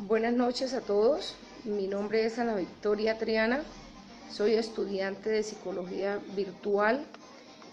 Buenas noches a todos, mi nombre es Ana Victoria Triana, soy estudiante de Psicología Virtual.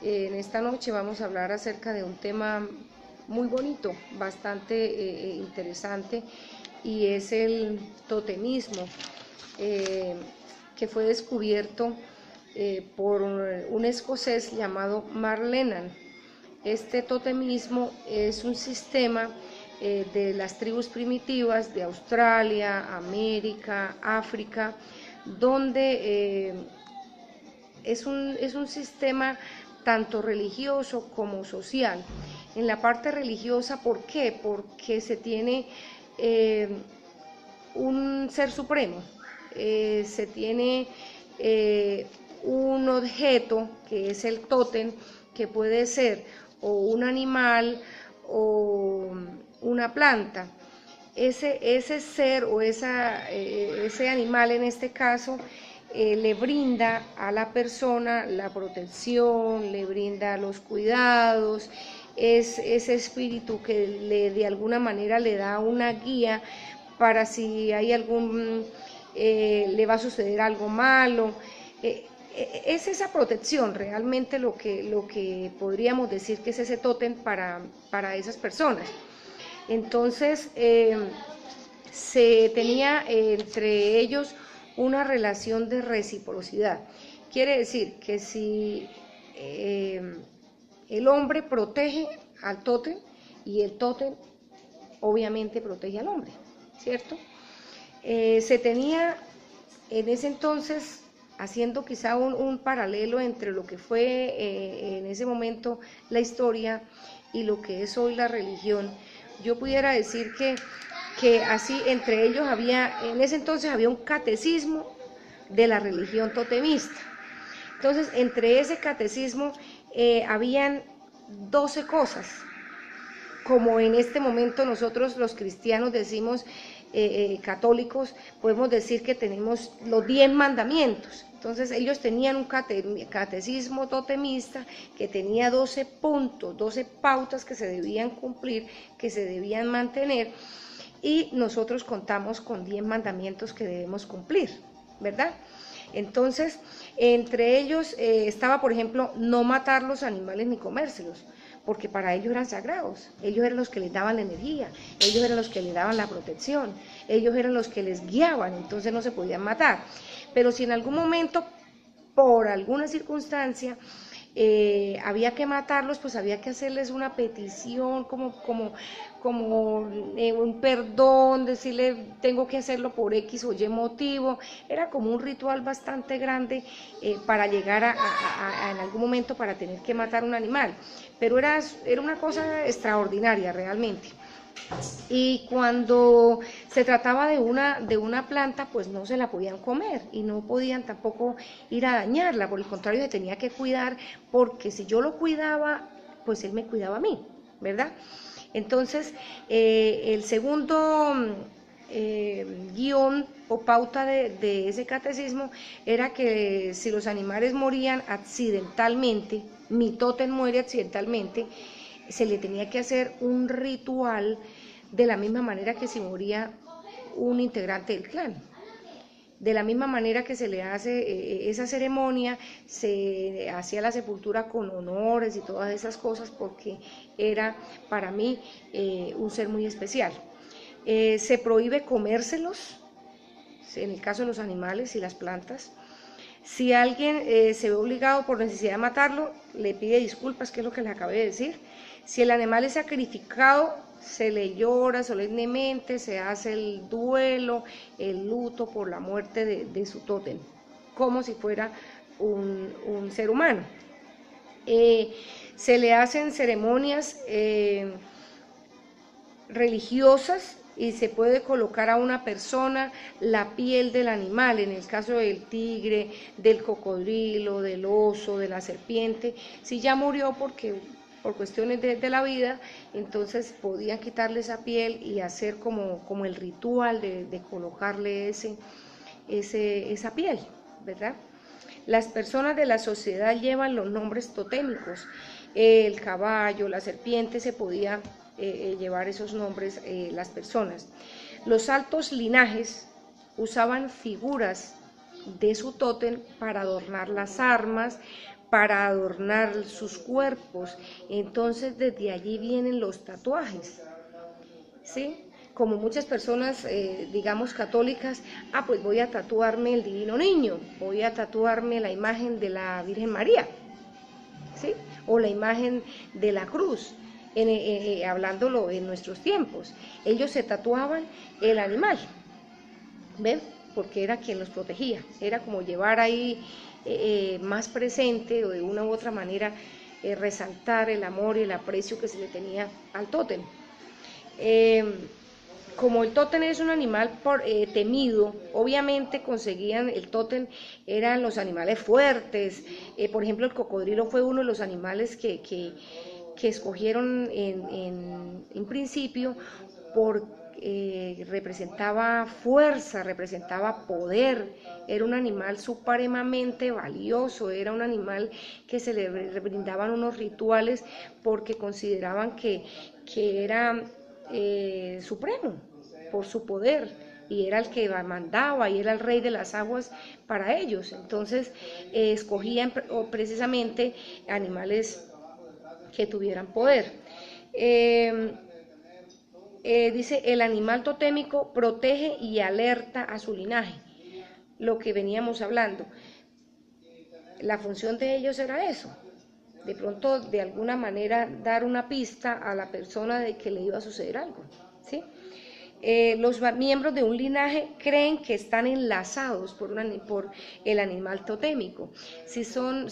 En esta noche vamos a hablar acerca de un tema muy bonito, bastante interesante, y es el totemismo, que fue descubierto por un escocés llamado Mark Lennon. Este totemismo es un sistema de las tribus primitivas de Australia, América, África, donde es un sistema tanto religioso como social. En la parte religiosa, ¿por qué? Porque se tiene un ser supremo, se tiene un objeto que es el tótem, que puede ser o un animal o una planta. Ese ser o ese animal en este caso le brinda a la persona la protección, le brinda los cuidados, es ese espíritu que de alguna manera le da una guía para si hay le va a suceder algo malo. Es esa protección realmente lo que podríamos decir que es ese tótem para esas personas. Entonces se tenía entre ellos una relación de reciprocidad. Quiere decir que si el hombre protege al tótem, y el tótem obviamente protege al hombre, ¿cierto? Se tenía en ese entonces, haciendo quizá un paralelo entre lo que fue en ese momento la historia y lo que es hoy la religión, yo pudiera decir que así entre ellos en ese entonces había un catecismo de la religión totemista. Entonces, entre ese catecismo habían 12 cosas, como en este momento nosotros los cristianos decimos, católicos, podemos decir que tenemos los 10 mandamientos. Entonces ellos tenían un catecismo totemista que tenía 12 puntos, 12 pautas que se debían cumplir, que se debían mantener, y nosotros contamos con 10 mandamientos que debemos cumplir, ¿verdad? Entonces, entre ellos estaba, por ejemplo, no matar los animales ni comérselos, porque para ellos eran sagrados, ellos eran los que les daban la energía, ellos eran los que les daban la protección, ellos eran los que les guiaban, entonces no se podían matar. Pero si en algún momento, por alguna circunstancia, había que matarlos, pues había que hacerles una petición, como un perdón, decirle tengo que hacerlo por X o Y motivo. Era como un ritual bastante grande para llegar en algún momento para tener que matar un animal, pero era una cosa extraordinaria realmente. Y cuando se trataba de una planta, pues no se la podían comer y no podían tampoco ir a dañarla, por el contrario se tenía que cuidar, porque si yo lo cuidaba, pues él me cuidaba a mí, ¿verdad? Entonces, el segundo guión o pauta de ese catecismo era que si los animales morían accidentalmente, mi tótem muere accidentalmente, se le tenía que hacer un ritual de la misma manera que si moría un integrante del clan. De la misma manera que se le hace esa ceremonia, se hacía la sepultura con honores y todas esas cosas, porque era para mí un ser muy especial. Se prohíbe comérselos, en el caso de los animales y las plantas. Si alguien se ve obligado por necesidad de matarlo, le pide disculpas, que es lo que les acabé de decir. Si el animal es sacrificado, se le llora solemnemente, se hace el duelo, el luto por la muerte de su tótem, como si fuera un ser humano. Se le hacen ceremonias religiosas, y se puede colocar a una persona la piel del animal, en el caso del tigre, del cocodrilo, del oso, de la serpiente. Si ya murió por cuestiones de la vida, entonces podían quitarle esa piel y hacer como el ritual de colocarle esa piel, ¿verdad? Las personas de la sociedad llevan los nombres totémicos. El caballo, la serpiente se podía llevar esos nombres las personas. Los altos linajes usaban figuras de su tótem para adornar las armas, para adornar sus cuerpos. Entonces desde allí vienen los tatuajes, ¿sí? Como muchas personas, digamos católicas, pues voy a tatuarme el Divino Niño, voy a tatuarme la imagen de la Virgen María, ¿sí? O la imagen de la cruz, hablándolo en nuestros tiempos. Ellos se tatuaban el animal, ¿ven? Porque era quien los protegía, era como llevar ahí más presente o de una u otra manera resaltar el amor y el aprecio que se le tenía al tótem. Como el tótem es un animal temido, obviamente conseguían el tótem, eran los animales fuertes, por ejemplo el cocodrilo fue uno de los animales que escogieron en principio porque representaba fuerza, representaba poder, era un animal supremamente valioso, era un animal que se le brindaban unos rituales porque consideraban que era supremo por su poder y era el que mandaba y era el rey de las aguas para ellos. Entonces escogían precisamente animales que tuvieran poder. Dice, el animal totémico protege y alerta a su linaje, lo que veníamos hablando. La función de ellos era eso, de pronto de alguna manera dar una pista a la persona de que le iba a suceder algo, ¿sí? Los miembros de un linaje creen que están enlazados por el animal totémico. Si son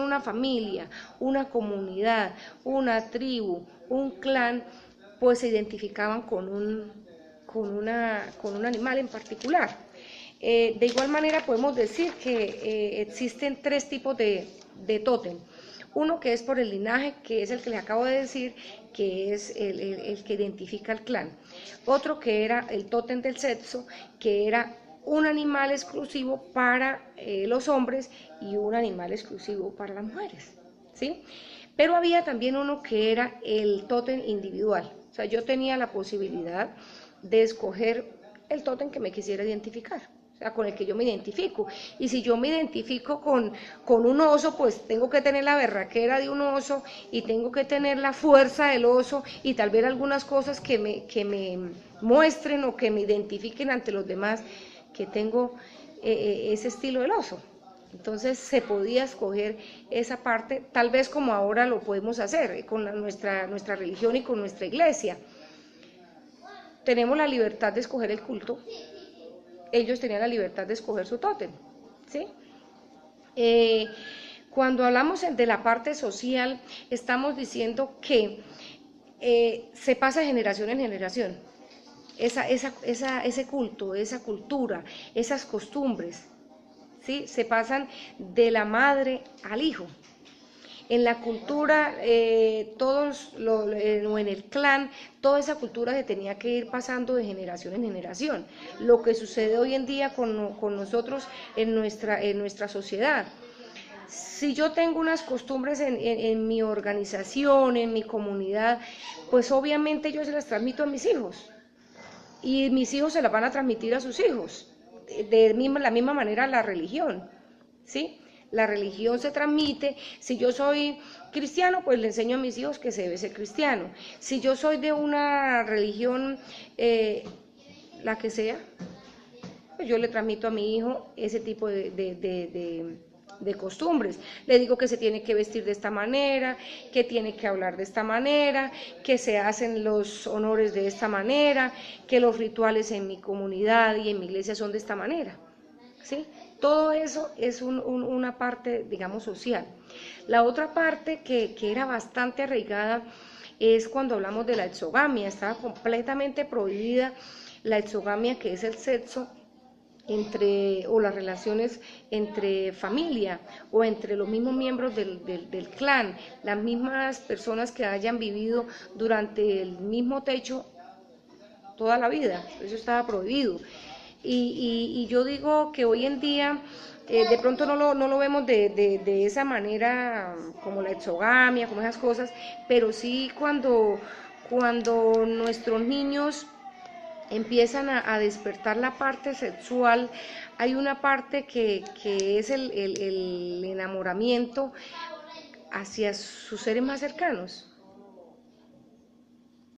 una familia, una comunidad, una tribu, un clan, pues se identificaban con un animal en particular. De igual manera podemos decir que existen tres tipos de tótem. Uno que es por el linaje, que es el que les acabo de decir, que es el que identifica al clan. Otro que era el tótem del sexo, que era un animal exclusivo para los hombres y un animal exclusivo para las mujeres, ¿sí? Pero había también uno que era el tótem individual. O sea, yo tenía la posibilidad de escoger el tótem que me quisiera identificar, o sea, con el que yo me identifico. Y si yo me identifico con un oso, pues tengo que tener la berraquera de un oso y tengo que tener la fuerza del oso y tal vez algunas cosas que me muestren o que me identifiquen ante los demás que tengo ese estilo del oso. Entonces se podía escoger esa parte, tal vez como ahora lo podemos hacer con nuestra religión y con nuestra iglesia. Tenemos la libertad de escoger el culto, ellos tenían la libertad de escoger su tótem, ¿sí? Cuando hablamos de la parte social, estamos diciendo que se pasa de generación en generación, ese culto, esa cultura, esas costumbres, ¿sí? Se pasan de la madre al hijo. En la cultura, o en el clan, toda esa cultura se tenía que ir pasando de generación en generación. Lo que sucede hoy en día con nosotros en nuestra sociedad. Si yo tengo unas costumbres en mi organización, en mi comunidad, pues obviamente yo se las transmito a mis hijos. Y mis hijos se las van a transmitir a sus hijos. De la misma manera la religión, ¿sí? La religión se transmite. Si yo soy cristiano, pues le enseño a mis hijos que se debe ser cristiano. Si yo soy de una religión, la que sea, pues yo le transmito a mi hijo ese tipo de costumbres. Le digo que se tiene que vestir de esta manera, que tiene que hablar de esta manera, que se hacen los honores de esta manera, que los rituales en mi comunidad y en mi iglesia son de esta manera, ¿sí? Todo eso es una parte, digamos, social. La otra parte que era bastante arraigada es cuando hablamos de la exogamia. Estaba completamente prohibida la exogamia, que es el sexo o las relaciones entre familia o entre los mismos miembros del clan, las mismas personas que hayan vivido durante el mismo techo toda la vida. Eso estaba prohibido. Y yo digo que hoy en día de pronto no lo vemos de esa manera como la exogamia, como esas cosas, pero sí cuando cuando nuestros niños empiezan a despertar la parte sexual, hay una parte que es el enamoramiento hacia sus seres más cercanos,